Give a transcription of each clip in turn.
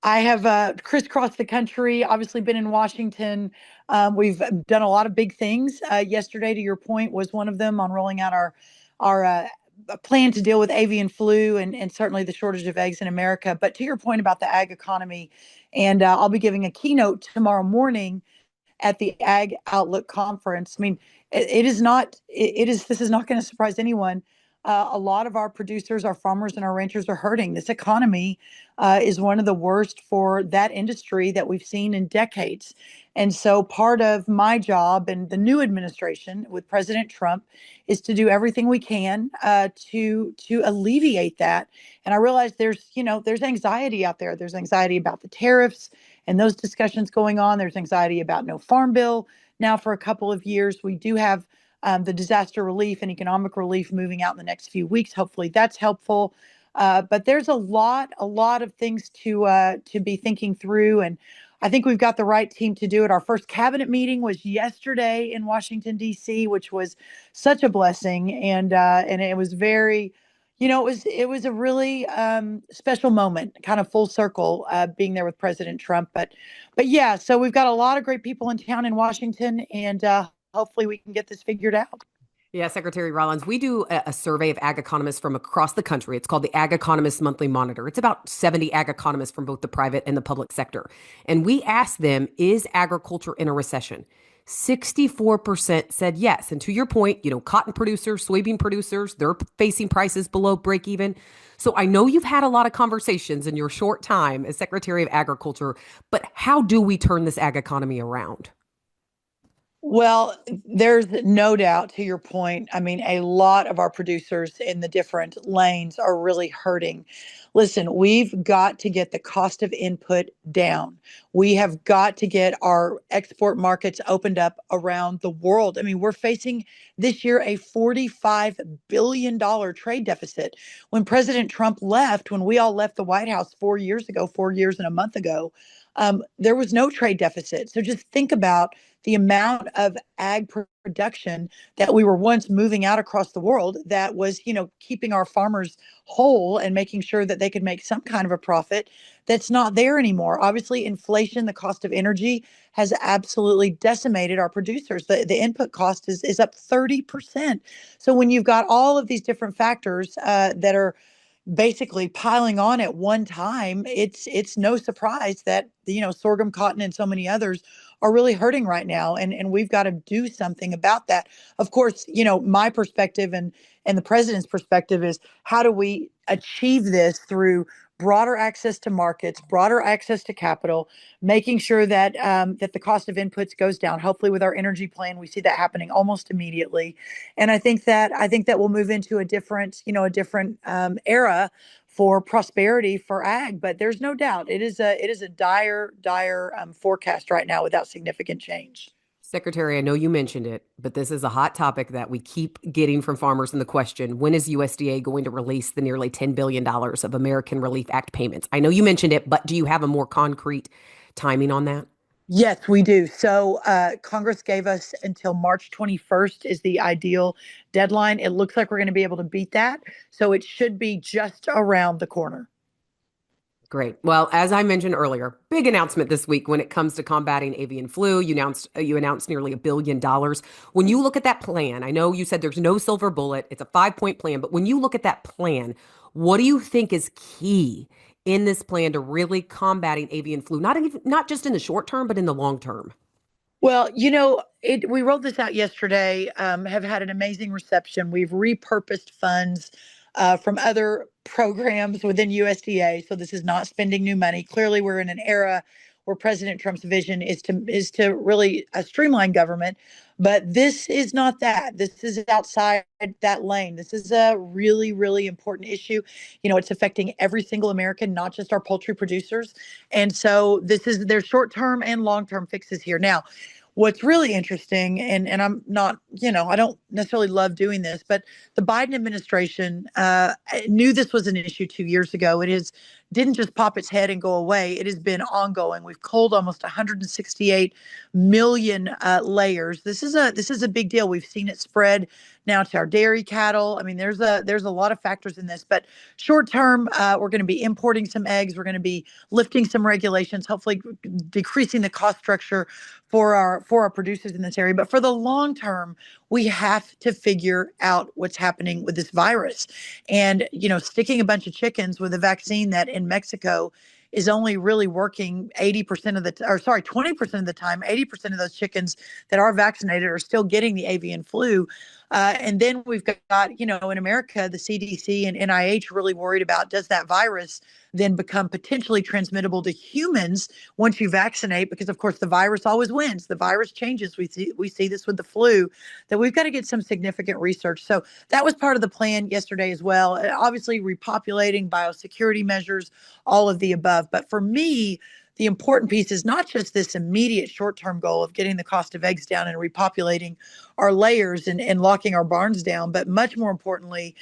I have crisscrossed the country, obviously been in Washington. We've done a lot of big things. Yesterday, to your point, was one of them on rolling out our plan to deal with avian flu and certainly the shortage of eggs in America. But to your point about the ag economy, and I'll be giving a keynote tomorrow morning at the Ag Outlook conference. I mean, it is not, it is, this is not going to surprise anyone. A lot of our producers, our farmers, and our ranchers are hurting. This economy is one of the worst for that industry that we've seen in decades. And so, part of my job and the new administration with President Trump is to do everything we can to alleviate that. And I realize there's anxiety out there. There's anxiety about the tariffs and those discussions going on. There's anxiety about no farm bill now for a couple of years. We do have the disaster relief and economic relief moving out in the next few weeks. Hopefully that's helpful. But there's a lot of things to be thinking through. And I think we've got the right team to do it. Our first cabinet meeting was yesterday in Washington, D.C., which was such a blessing. And it was very, it was a really special moment, kind of full circle, being there with President Trump. But yeah, so we've got a lot of great people in town in Washington, and hopefully we can get this figured out. Yeah, Secretary Rollins, we do a survey of ag economists from across the country. It's called the Ag Economist Monthly Monitor. It's about 70 ag economists from both the private and the public sector. And we asked them, is agriculture in a recession? 64% said yes. And to your point, cotton producers, soybean producers, they're facing prices below break even. So I know you've had a lot of conversations in your short time as Secretary of Agriculture, but how do we turn this ag economy around? Well, there's no doubt to your point. I mean, a lot of our producers in the different lanes are really hurting. Listen, we've got to get the cost of input down. We have got to get our export markets opened up around the world. I mean, we're facing this year a $45 billion trade deficit. When President Trump left, when we all left the White House 4 years ago, 4 years and a month ago, there was no trade deficit. So just think about the amount of ag production that we were once moving out across the world that was, keeping our farmers whole and making sure that they could make some kind of a profit that's not there anymore. Obviously, inflation, the cost of energy has absolutely decimated our producers. The input cost is up 30%. So when you've got all of these different factors that are basically piling on at one time, it's no surprise that sorghum, cotton, and so many others are really hurting right now, and we've got to do something about that. Of course, my perspective and the president's perspective is, how do we achieve this through broader access to markets, broader access to capital, making sure that that the cost of inputs goes down. Hopefully, with our energy plan, we see that happening almost immediately, and I think that we'll move into a different era for prosperity for ag. But there's no doubt it is a dire forecast right now without significant change. Secretary, I know you mentioned it, but this is a hot topic that we keep getting from farmers in the question. When is USDA going to release the nearly $10 billion of American Relief Act payments? I know you mentioned it, but do you have a more concrete timing on that? Yes, we do. So Congress gave us until March 21st is the ideal deadline. It looks like we're going to be able to beat that. So it should be just around the corner. Great. Well, as I mentioned earlier, big announcement this week when it comes to combating avian flu. You announced nearly $1 billion. When you look at that plan, I know you said there's no silver bullet. It's a 5-point plan, but when you look at that plan, what do you think is key in this plan to really combating avian flu? Not just in the short term, but in the long term. Well, we rolled this out yesterday, have had an amazing reception. We've repurposed funds from other programs within USDA. So this is not spending new money. Clearly, we're in an era where President Trump's vision is to really streamline government. But this is not that. This is outside that lane. This is a really, really important issue. It's affecting every single American, not just our poultry producers. And so this is their short-term and long-term fixes here. Now, what's really interesting, and I'm not, I don't necessarily love doing this, but the Biden administration knew this was an issue 2 years ago. It has didn't just pop its head and go away. It has been ongoing. We've culled almost 168 million layers. This is a big deal. We've seen it spread now to our dairy cattle. I mean, there's a lot of factors in this, but short term, we're going to be importing some eggs. We're going to be lifting some regulations, hopefully decreasing the cost structure for our producers in this area. But for the long term, we have to figure out what's happening with this virus. And, sticking a bunch of chickens with a vaccine that in Mexico is only really working 80% of the, or sorry, 20% of the time, 80% of those chickens that are vaccinated are still getting the avian flu. And then we've got, in America, the CDC and NIH really worried about, does that virus then become potentially transmittable to humans once you vaccinate? Because of course the virus always wins. The virus changes. We see this with the flu, that we've got to get some significant research. So that was part of the plan yesterday as well. Obviously repopulating, biosecurity measures, all of the above. But for me, the important piece is not just this immediate short-term goal of getting the cost of eggs down and repopulating our layers and locking our barns down, but much more importantly,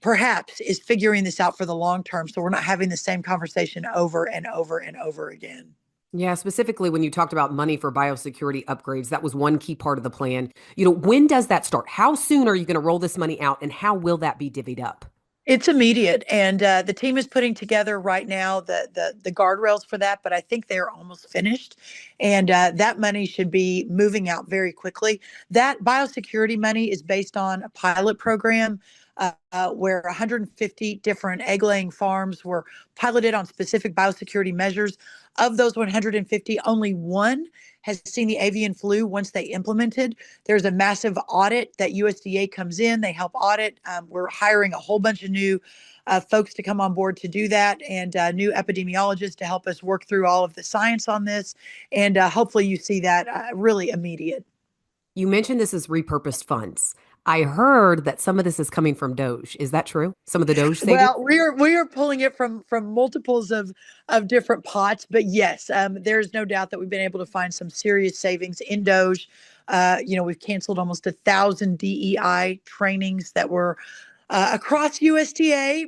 perhaps is figuring this out for the long term, so we're not having the same conversation over and over and over again. Yeah, specifically when you talked about money for biosecurity upgrades, that was one key part of the plan. When does that start? How soon are you going to roll this money out, and how will that be divvied up? It's immediate, and the team is putting together right now the guardrails for that. But I think they are almost finished, and that money should be moving out very quickly. That biosecurity money is based on a pilot program where 150 different egg laying farms were piloted on specific biosecurity measures. Of those 150, only one has seen the avian flu once they implemented. There's a massive audit that USDA comes in, they help audit. We're hiring a whole bunch of new folks to come on board to do that, and new epidemiologists to help us work through all of the science on this. And hopefully you see that really immediate. You mentioned this is repurposed funds. I heard that some of this is coming from Doge. Is that true? Some of the Doge savings? Well, we are pulling it from multiples of different pots, but yes, there's no doubt that we've been able to find some serious savings in Doge. We've canceled almost 1,000 DEI trainings that were across USDA.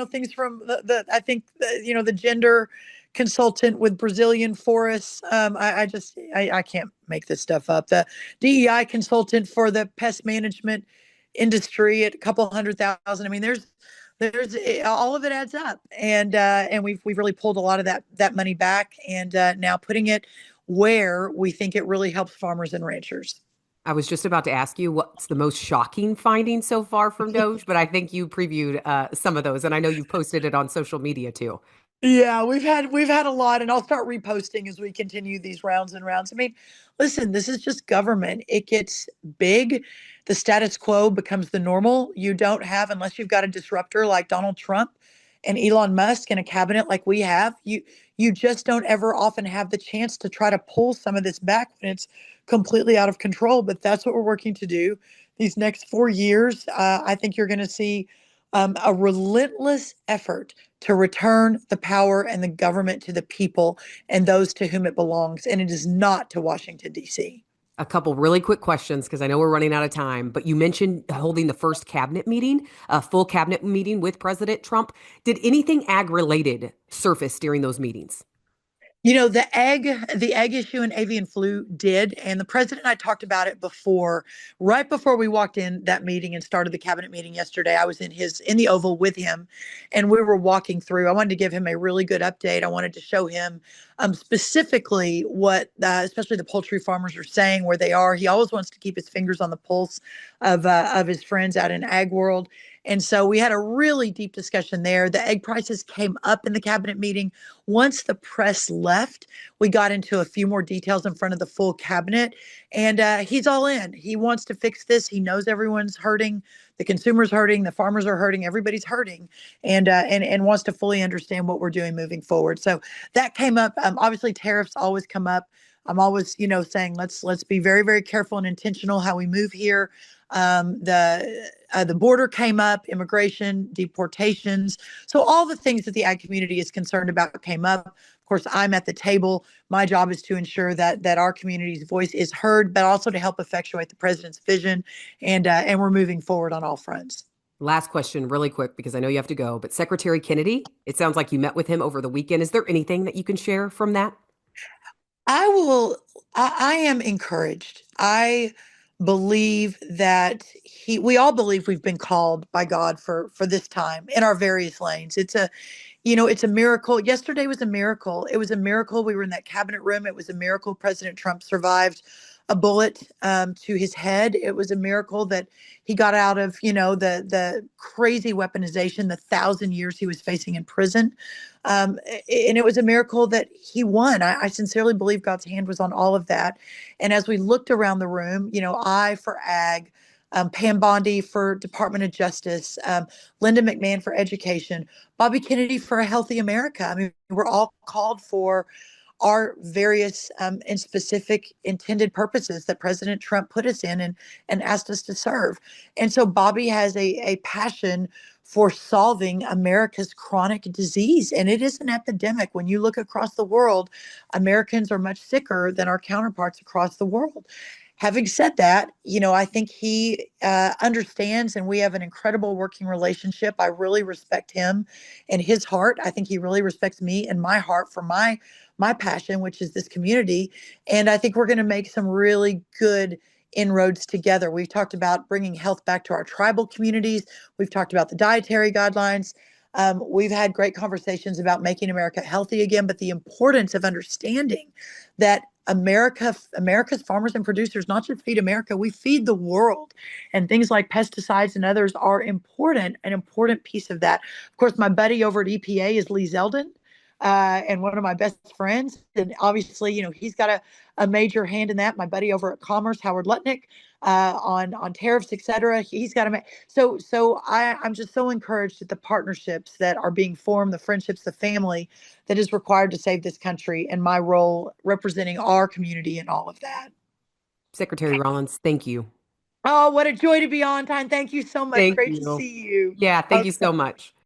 Things from the I think the gender consultant with Brazilian forests. I can't make this stuff up. The DEI consultant for the pest management industry at a couple 100,000. I mean, there's all of it adds up, and we've really pulled a lot of that money back, and now putting it where we think it really helps farmers and ranchers. I was just about to ask you what's the most shocking finding so far from Doge, but I think you previewed some of those, and I know you've posted it on social media too. Yeah, we've had a lot, and I'll start reposting as we continue these rounds and rounds. I mean, listen, this is just government. It gets big. The status quo becomes the normal. You don't have, unless you've got a disruptor like Donald Trump and Elon Musk in a cabinet like we have, you just don't ever often have the chance to try to pull some of this back when it's completely out of control. But that's what we're working to do these next 4 years. I think you're going to see a relentless effort to return the power and the government to the people and those to whom it belongs. And it is not to Washington, D.C. A couple really quick questions because I know we're running out of time, but you mentioned holding the first cabinet meeting, a full cabinet meeting with President Trump. Did anything ag related surface during those meetings? The egg issue and avian flu did, and the president and I talked about it before, right before we walked in that meeting and started the cabinet meeting yesterday. I was in the Oval with him, and we were walking through. I wanted to give him a really good update. I wanted to show him specifically what, especially the poultry farmers are saying, where they are. He always wants to keep his fingers on the pulse of his friends out in ag world. And so we had a really deep discussion there. The egg prices came up in the cabinet meeting. Once the press left, we got into a few more details in front of the full cabinet. And he's all in. He wants to fix this. He knows everyone's hurting. The consumers hurting. The farmers are hurting. Everybody's hurting, and wants to fully understand what we're doing moving forward. So that came up. Obviously, tariffs always come up. I'm always, saying let's be very, very careful and intentional how we move here. The border came up, immigration, deportations. So all the things that the ag community is concerned about came up. Of course, I'm at the table. My job is to ensure that our community's voice is heard, but also to help effectuate the president's vision, and we're moving forward on all fronts. Last question, really quick, because I know you have to go. But Secretary Kennedy, it sounds like you met with him over the weekend. Is there anything that you can share from that? I will, I am encouraged. I believe that we all believe we've been called by God for this time in our various lanes. It's a miracle. Yesterday was a miracle. It was a miracle. We were in that cabinet room. It was a miracle President Trump survived a bullet to his head. It was a miracle that he got out of, the crazy weaponization, the 1,000 years he was facing in prison. And it was a miracle that he won. I sincerely believe God's hand was on all of that. And as we looked around the room, I for ag, Pam Bondi for Department of Justice, Linda McMahon for education, Bobby Kennedy for a healthy America. I mean, we're all called for our various and specific intended purposes that President Trump put us in and asked us to serve. And so Bobby has a passion for solving America's chronic disease. And it is an epidemic. When you look across the world, Americans are much sicker than our counterparts across the world. Having said that, I think he understands, and we have an incredible working relationship. I really respect him and his heart. I think he really respects me and my heart for my passion, which is this community. And I think we're going to make some really good inroads together. We've talked about bringing health back to our tribal communities. We've talked about the dietary guidelines. We've had great conversations about making America healthy again, but the importance of understanding that America's farmers and producers not just feed America, we feed the world. And things like pesticides and others are important, an important piece of that. Of course, my buddy over at EPA is Lee Zeldin, and one of my best friends. And obviously, he's got a major hand in that. My buddy over at Commerce, Howard Lutnick, on tariffs, et cetera. He's got to. I'm just so encouraged at the partnerships that are being formed, the friendships, the family that is required to save this country, and my role representing our community and all of that. Secretary Rollins, thank you. Oh, what a joy to be on time. Thank you so much. Thank Great to you. see you. Yeah, thank you Okay. so much.